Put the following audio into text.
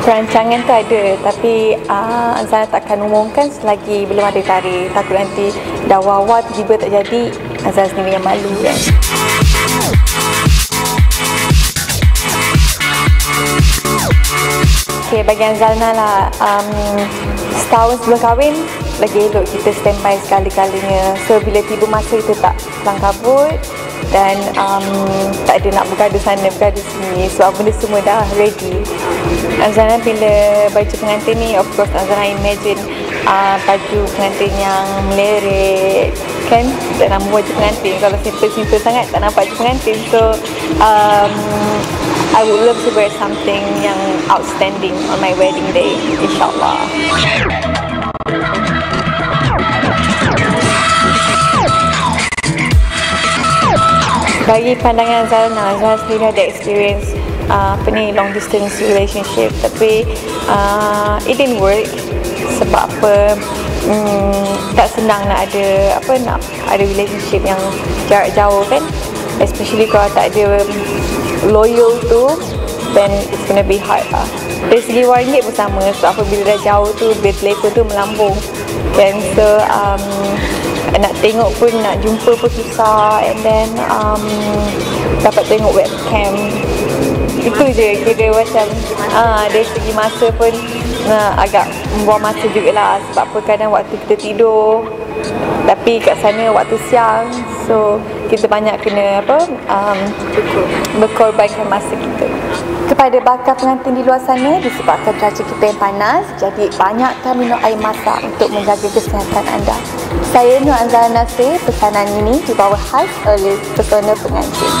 Perancangan tu ada, tapi Azana takkan umumkan selagi belum ada tarikh. Takut nanti dah awal tiba-tiba tak jadi, Azana sendiri yang malu kan. Okay, bagi Azana lah, setahun sebelum kahwin lagi elok kita standby sekali-kalinya. So bila tiba masa kita tak kelang kabut dan tak ada nak bergaduh sana bergaduh sini, sebab benda semua dah ready. Azana bila baju pengantin ni, of course Azana imagine baju pengantin yang melerit kan, tak nama baju pengantin. Kalau simple-simple sangat tak nampak baju pengantin. So I would love to wear something yang outstanding on my wedding day, insyaAllah. Bagi pandangan Azana sendiri ada experience long distance relationship, tapi it didn't work. Sebab apa? Tak senang nak ada relationship yang jarak jauh kan, especially kalau tak ada loyal tu, then it's gonna be hard lah. Dari segi wang ringgit pun sama, sebab apabila dah jauh tu bil telefon tu melambung kan. So nak tengok pun, nak jumpa pun susah, and then dapat tengok webcam. Itu je kira macam dari segi masa pun agak membuang masa jugalah. Sebab apa, kadang waktu kita tidur tapi kat sana waktu siang, so kita banyak kena berkorbankan masa kita. Kepada bakal pengantin di luar sana, disebabkan cuaca kita yang panas, jadi banyakkan minum air masak untuk menjaga kesihatan anda. Saya Nur Azana Nasir, pesanan ini dibawa khas oleh pesona pengantin.